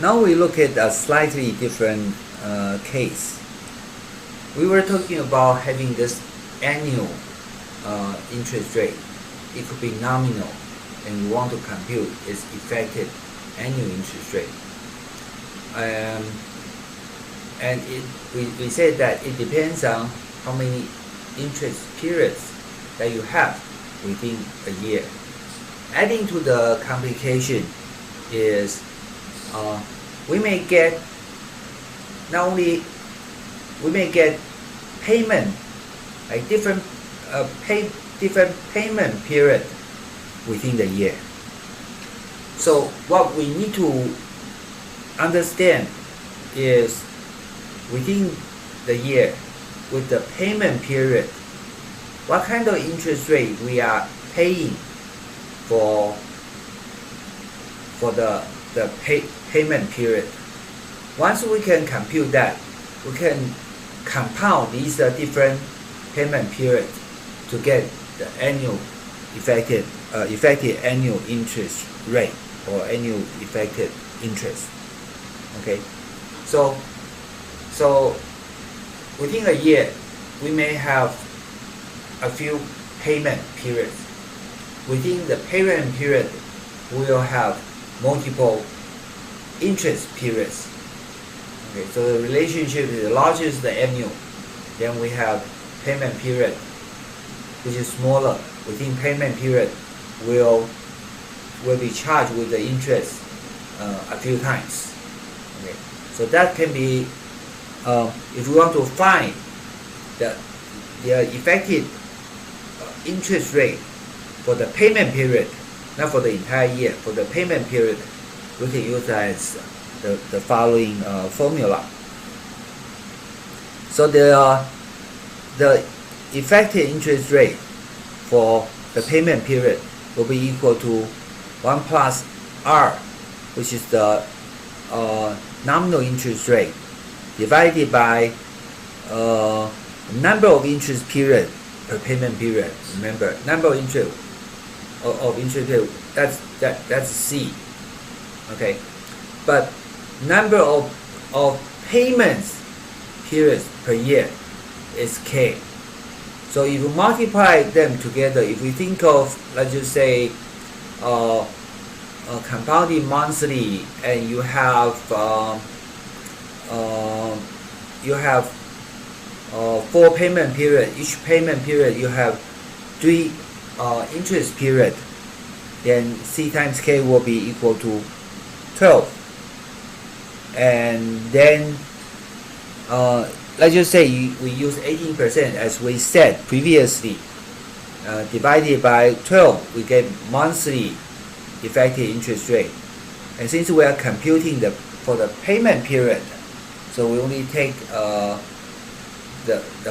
Now we look at a slightly different case. We were talking about having this annual interest rate. It could be nominal, and you want to compute its effective annual interest rate. And we said that it depends on how many interest periods that you have within a year. Adding to the complication is we may get payment, like different payment period within the year. So what we need to understand is within the year, with the payment period, what kind of interest rate we are paying for the payment period. Once we can compute that, we can compound these different payment periods to get the annual effective annual interest rate or annual effective interest. Okay, so within a year we may have a few payment periods. Within the payment period we will have multiple interest periods. Okay, so the relationship is the largest the annual, then we have payment period which is smaller. Within payment period will be charged with the interest a few times. Okay, so that can be if we want to find the effective interest rate for the payment period, not for the entire year, for the payment period, we can utilize the following formula. So the effective interest rate for the payment period will be equal to 1 plus R, which is the nominal interest rate, divided by number of interest period per payment period. Remember, number of interest period, that's C. Okay, but number of payments periods per year is K. So if you multiply them together, if we think of, let's just say, compounding monthly, and you have 4 payment period. Each payment period you have 3 interest period. Then C times K will be equal to 12. And then let's just say we use 18% as we said previously. Divided by 12, we get monthly effective interest rate. And since we are computing for the payment period, so we only take the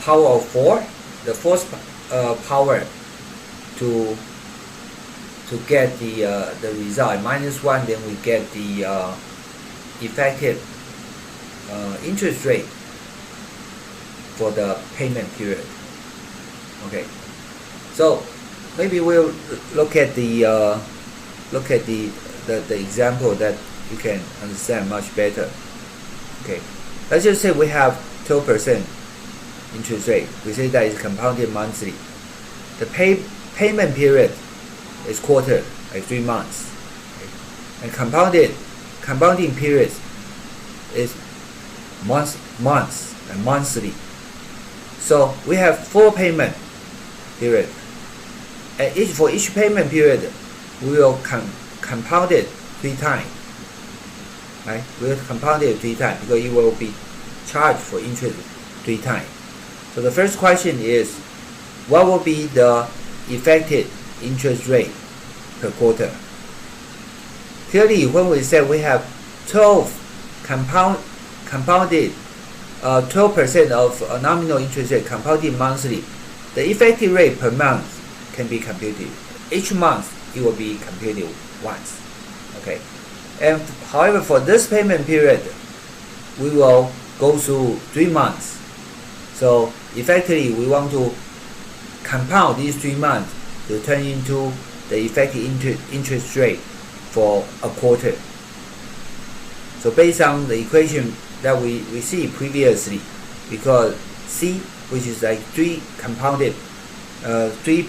power of 4, the fourth power to get the result. -1, then we get the effective interest rate for the payment period. Okay, so maybe we'll look at the example that you can understand much better. Okay, let's just say we have 12% interest rate. We say that is compounded monthly. The payment period is quarter, like 3 months. Okay. And compounding periods is months and monthly. So we have 4 payment period. And for each payment period, we will compound it 3 times. Right? We will compound it 3 times because it will be charged for interest 3 times. So the first question is, what will be the effective interest rate per quarter? Clearly, when we say we have 12 compounded 12% of nominal interest rate compounded monthly, the effective rate per month can be computed. Each month it will be computed once. Okay, and however for this payment period, we will go through 3 months. So effectively, we want to compound these 3 months to turn into the effective interest rate for a quarter. So based on the equation that we see previously, because C, which is like 3 compounded 3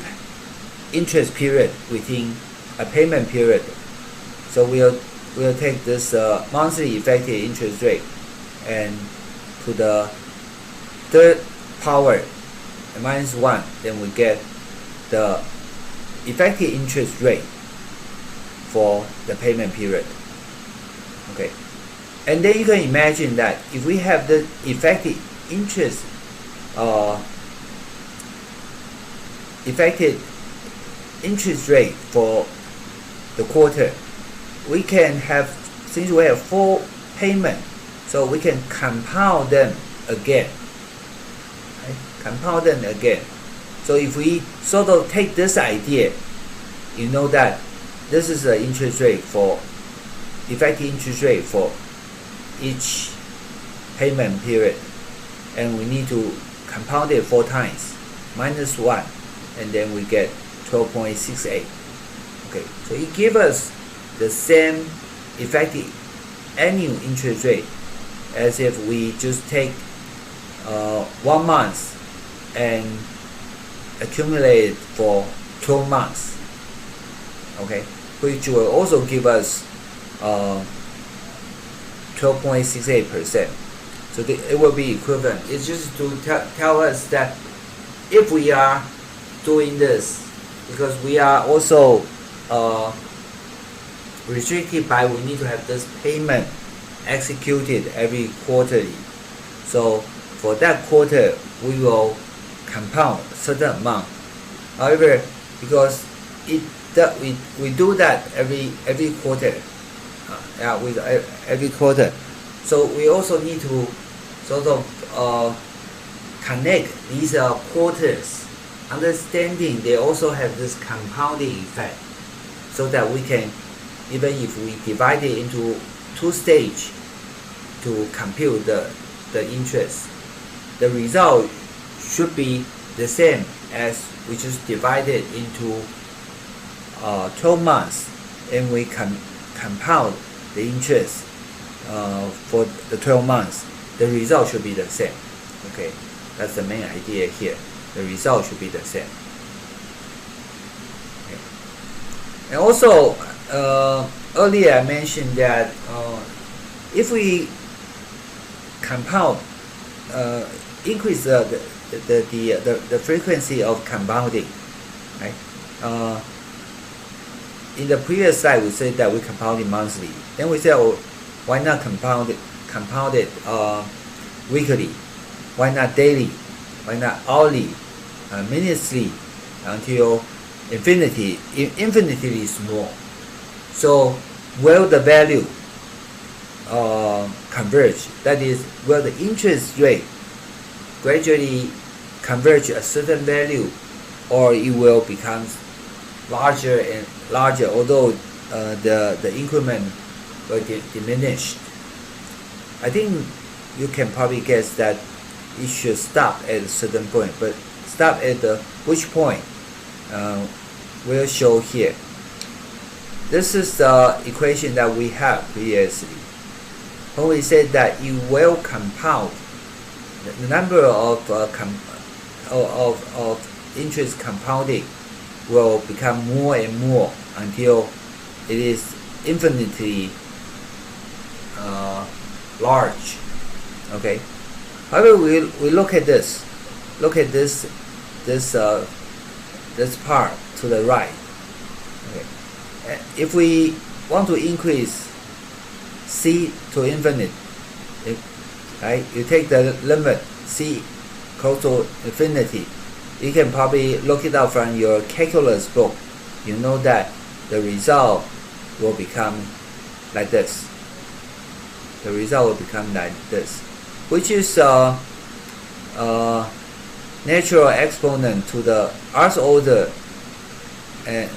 interest period within a payment period. So we'll take this monthly effective interest rate and to the third power minus 1, then we get the effective interest rate for the payment period. Okay, and then you can imagine that if we have the effective interest rate for the quarter, we can have, since we have 4 payments, so we can compound them again. Right? Compound them again. So if we sort of take this idea, you know that this is the interest rate for effective interest rate for each payment period, and we need to compound it 4 times minus 1, and then we get 12.68. Okay, so it gives us the same effective annual interest rate as if we just take 1 month and accumulate it for 12 months. Okay, which will also give us 12.68%. So it will be equivalent. It's just to tell us that if we are doing this, because we are also restricted by we need to have this payment executed every quarterly. So for that quarter, we will compound a certain amount. However, because we do that every quarter, with every quarter, so we also need to sort of connect these quarters, understanding they also have this compounding effect, so that we can, even if we divide it into 2 stages to compute the interest, the result should be the same as we just divide it into 12 months, and we compound the interest for the 12 months. The result should be the same. Okay, that's the main idea here. The result should be the same. Okay. And also, earlier I mentioned that if we compound, increase the frequency of compounding, right? In the previous slide, we said that we compound it monthly. Then we said, oh, why not compound it weekly? Why not daily? Why not hourly, minutely, until infinitely small? So will the value converge? That is, will the interest rate gradually converge a certain value, or it will become larger and larger, although the increment will diminish? I think you can probably guess that it should stop at a certain point, but stop at which point we'll show here. This is the equation that we have previously. When we said that it will compound, the number of interest compounding will become more and more until it is infinitely large. Okay. However, we look at this. Look at this part to the right. Okay. If we want to increase c to infinite, right? You take the limit c close to infinity. You can probably look it up from your calculus book. You know that the result will become like this. The result will become like this, which is natural exponent to the rth order, and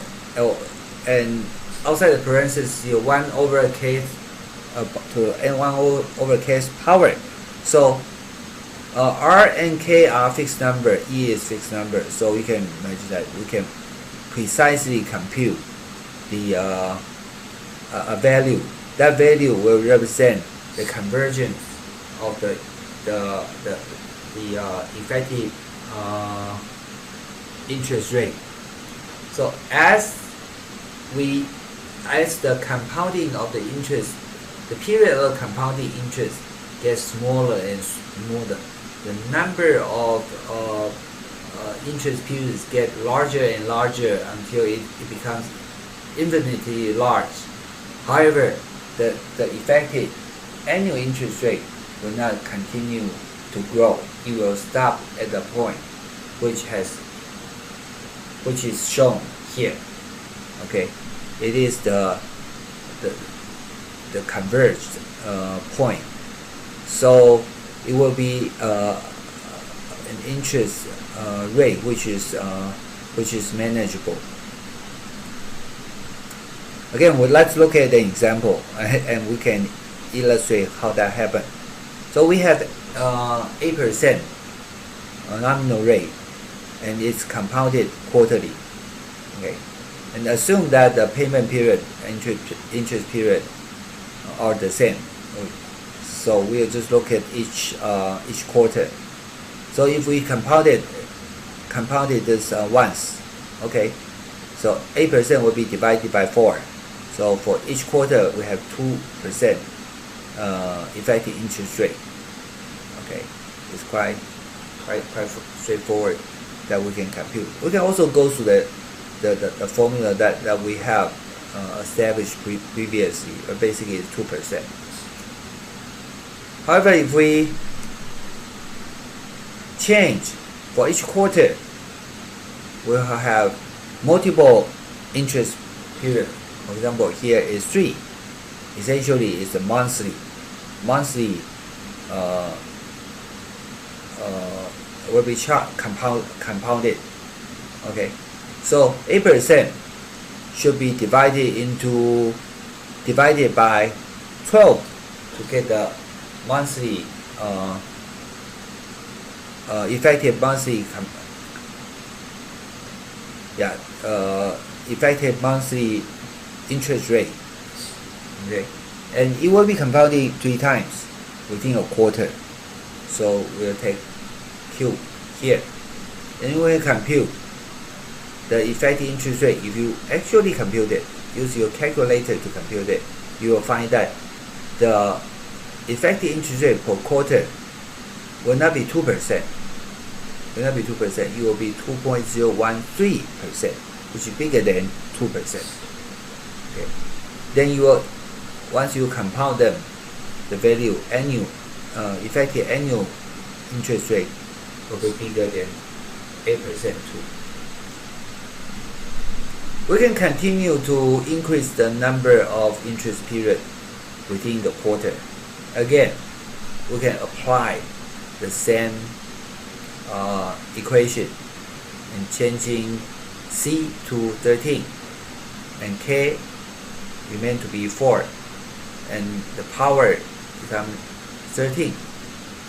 outside the parentheses, 1 over k to n1 over k's power. So r and k are fixed number, e is fixed number, so we can imagine that we can precisely compute the a value that value will represent the convergence of the effective interest rate. So as the compounding of the interest, the period of compounding interest gets smaller and smaller, the number of interest periods get larger and larger until it becomes infinitely large. However, the effective annual interest rate will not continue to grow. It will stop at the point which is shown here. Okay, it is the converged point. So it will be an interest rate which is manageable. Again, let's look at the example and we can illustrate how that happened. So we have 8% nominal rate, and it's compounded quarterly. Okay, and assume that the payment period and interest period are the same. So we'll just look at each quarter. So if we compounded this once, okay, so 8% will be divided by 4. So for each quarter we have 2% effective interest rate. Okay, it's quite straightforward that we can compute. We can also go through the formula that we have established previously. Basically it's 2%. However, if we change for each quarter, we'll have multiple interest period. For example, here is 3. Essentially, it's a monthly will be compounded. Okay, so 8% should be divided by 12 to get the monthly effective monthly effective monthly interest rate. Okay, and it will be compounded 3 times within a quarter. So we'll take Q here, and we will compute the effective interest rate. If you actually compute it, use your calculator to compute it, you will find that the effective interest rate per quarter will not be 2%. Will not be 2%. It will be 2.013%, which is bigger than 2%. Okay. Then you will, once you compound them, the value effective annual interest rate will be bigger than 8% too. We can continue to increase the number of interest period within the quarter. Again, we can apply the same equation and changing C to 13 and K remain to be 4, and the power becomes 13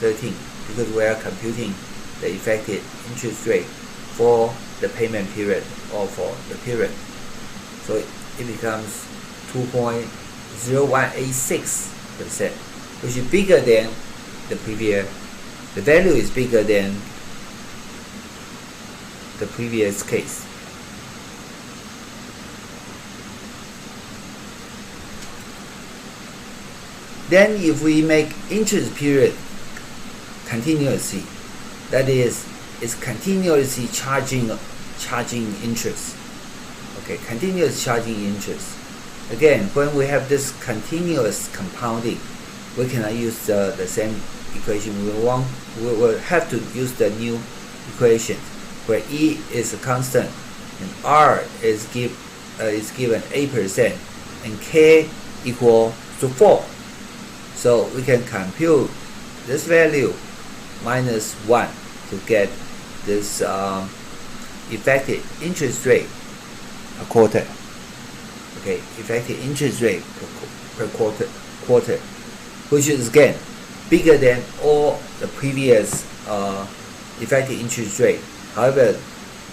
because we are computing the effective interest rate for the payment period or for the period. So it becomes 2.0186%, which is bigger than the previous. The value is bigger than the previous case. Then if we make interest period continuously, that is, it's continuously charging interest. Okay, continuous charging interest. Again, when we have this continuous compounding, we cannot use the same equation. We will have to use the new equation where E is a constant and R is given 8% and K equal to 4. So we can compute this value minus 1 to get this effective interest rate per quarter. Okay, effective interest rate per quarter, which is again bigger than all the previous effective interest rate. However,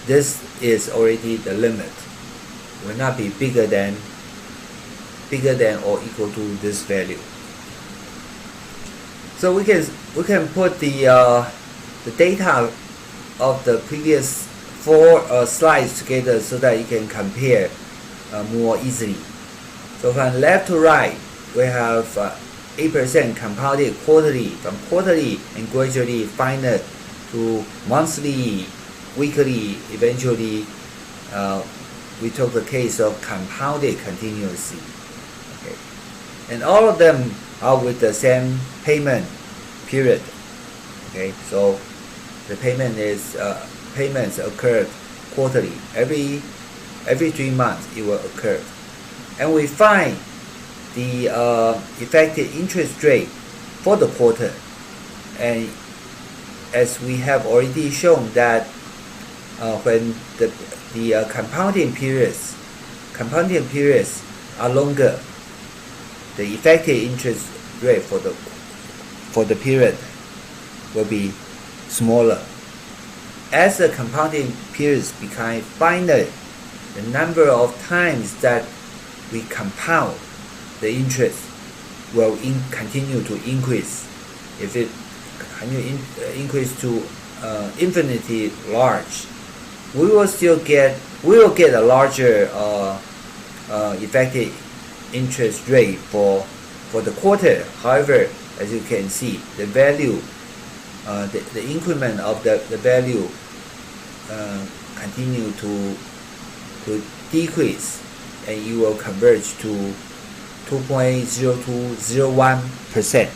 this is already the limit. Will not be bigger than bigger than or equal to this value. So we can put the data of the previous 4 slides together so that you can compare more easily. So from left to right, we have 8% compounded quarterly, from quarterly and gradually final to monthly, weekly, eventually we took the case of compounded continuously. Okay. And all of them are with the same payment period. Okay, so the payments occurred quarterly. Every 3 months it will occur. And we find the effective interest rate for the quarter. And as we have already shown that when the compounding periods are longer, the effective interest rate for the period will be smaller. As the compounding periods become finite, the number of times that we compound the interest will continue to increase. If it increase to infinitely large, we will get a larger effective interest rate for the quarter. However, as you can see, the value, the increment of the value continue to decrease, and you will converge to 2.0201%.